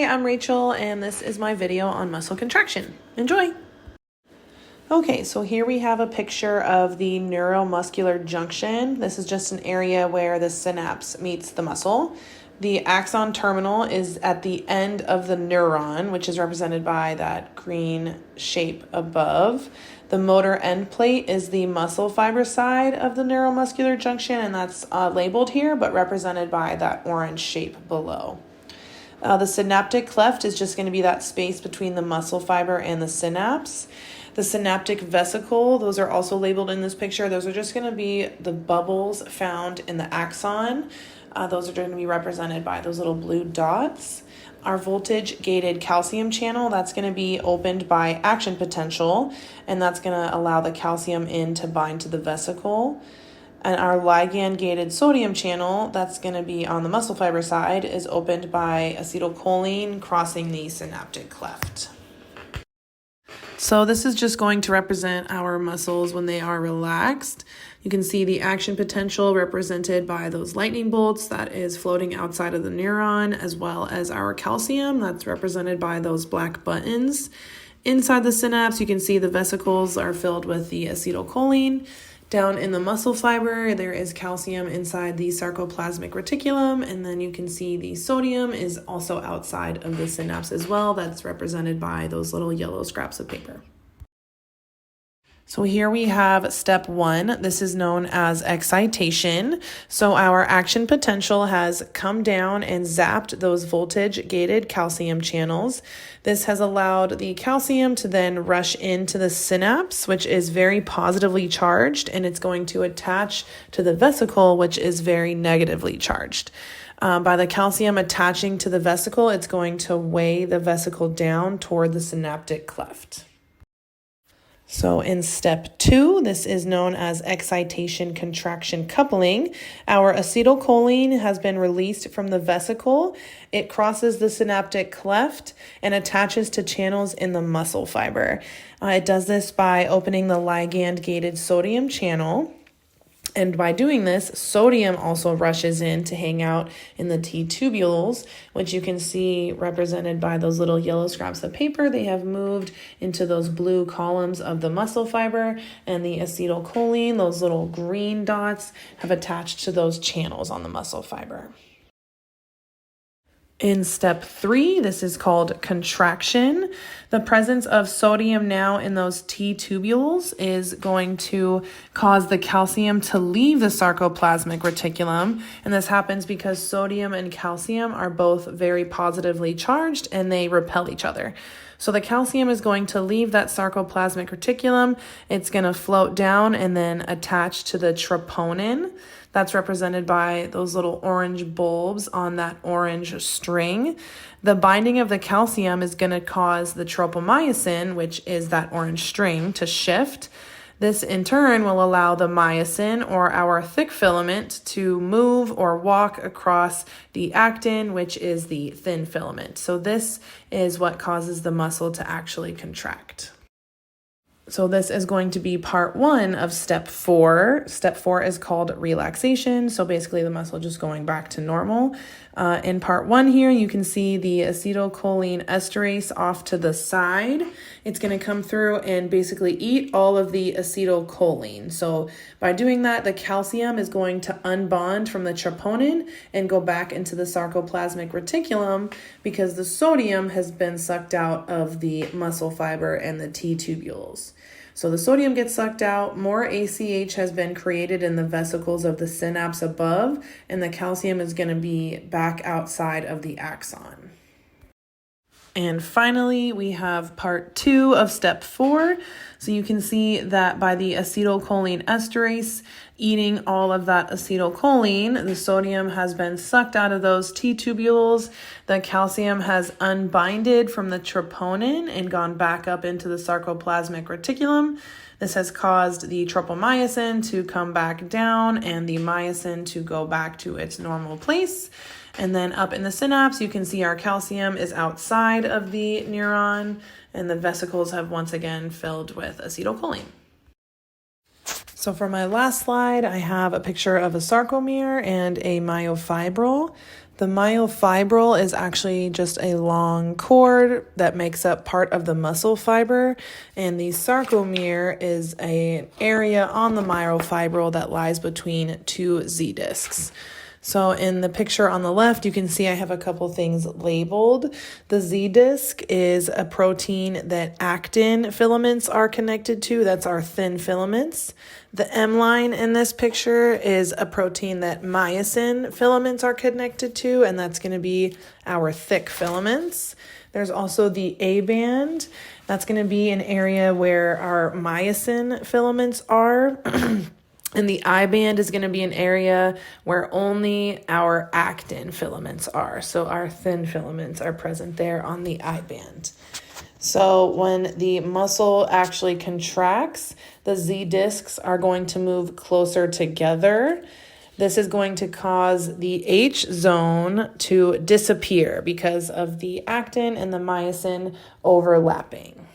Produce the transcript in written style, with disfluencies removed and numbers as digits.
Hi, I'm Rachel, and this is my video on muscle contraction. Enjoy! Okay, so here we have a picture of the neuromuscular junction. This is just an area where the synapse meets the muscle. The axon terminal is at the end of the neuron, which is represented by that green shape above. The motor end plate is the muscle fiber side of the neuromuscular junction, and that's labeled here, but represented by that orange shape below. The synaptic cleft is just going to be that space between the muscle fiber and the synapse. The synaptic vesicle, those are also labeled in this picture. Those are just going to be the bubbles found in the axon. Those are going to be represented by those little blue dots. Our voltage-gated calcium channel, that's going to be opened by action potential, and that's going to allow the calcium in to bind to the vesicle. And our ligand-gated sodium channel, that's going to be on the muscle fiber side, is opened by acetylcholine crossing the synaptic cleft. So this is just going to represent our muscles when they are relaxed. You can see the action potential represented by those lightning bolts that is floating outside of the neuron, as well as our calcium that's represented by those black buttons. Inside the synapse, you can see the vesicles are filled with the acetylcholine. Down in the muscle fiber, there is calcium inside the sarcoplasmic reticulum, and then you can see the sodium is also outside of the synapse as well. That's represented by those little yellow scraps of paper. So here we have step 1. This is known as excitation. So our action potential has come down and zapped those voltage-gated calcium channels. This has allowed the calcium to then rush into the synapse, which is very positively charged, and it's going to attach to the vesicle, which is very negatively charged. By the calcium attaching to the vesicle, it's going to weigh the vesicle down toward the synaptic cleft. So in step 2, this is known as excitation contraction coupling. Our acetylcholine has been released from the vesicle. It crosses the synaptic cleft and attaches to channels in the muscle fiber. It does this by opening the ligand-gated sodium channel. And by doing this, sodium also rushes in to hang out in the T-tubules, which you can see represented by those little yellow scraps of paper. They have moved into those blue columns of the muscle fiber, and the acetylcholine, those little green dots, have attached to those channels on the muscle fiber. In step 3, this is called contraction. The presence of sodium now in those T-tubules is going to cause the calcium to leave the sarcoplasmic reticulum. And this happens because sodium and calcium are both very positively charged and they repel each other. So the calcium is going to leave that sarcoplasmic reticulum. It's going to float down and then attach to the troponin. That's represented by those little orange bulbs on that orange string. The binding of the calcium is going to cause the tropomyosin, which is that orange string, to shift. This in turn will allow the myosin, or our thick filament, to move or walk across the actin, which is the thin filament. So this is what causes the muscle to actually contract. So this is going to be part 1 of step 4. Step 4 is called relaxation. So basically the muscle just going back to normal. In part 1 here, you can see the acetylcholine esterase off to the side. It's going to come through and basically eat all of the acetylcholine. So by doing that, the calcium is going to unbond from the troponin and go back into the sarcoplasmic reticulum because the sodium has been sucked out of the muscle fiber and the T-tubules. So the sodium gets sucked out, more ACH has been created in the vesicles of the synapse above, and the calcium is going to be back outside of the axon. And finally, we have part 2 of step 4. So you can see that by the acetylcholine esterase eating all of that acetylcholine, the sodium has been sucked out of those T-tubules. The calcium has unbinded from the troponin and gone back up into the sarcoplasmic reticulum. This has caused the tropomyosin to come back down and the myosin to go back to its normal place. And then up in the synapse, you can see our calcium is outside of the neuron, and the vesicles have once again filled with acetylcholine. So for my last slide, I have a picture of a sarcomere and a myofibril. The myofibril is actually just a long cord that makes up part of the muscle fiber, and the sarcomere is an area on the myofibril that lies between two Z discs. So in the picture on the left, you can see I have a couple things labeled. The Z disc is a protein that actin filaments are connected to. That's our thin filaments. The M line in this picture is a protein that myosin filaments are connected to, and that's going to be our thick filaments. There's also the A band. That's going to be an area where our myosin filaments are. And the I band is going to be an area where only our actin filaments are. So our thin filaments are present there on the I band. So when the muscle actually contracts, the Z discs are going to move closer together. This is going to cause the H zone to disappear because of the actin and the myosin overlapping.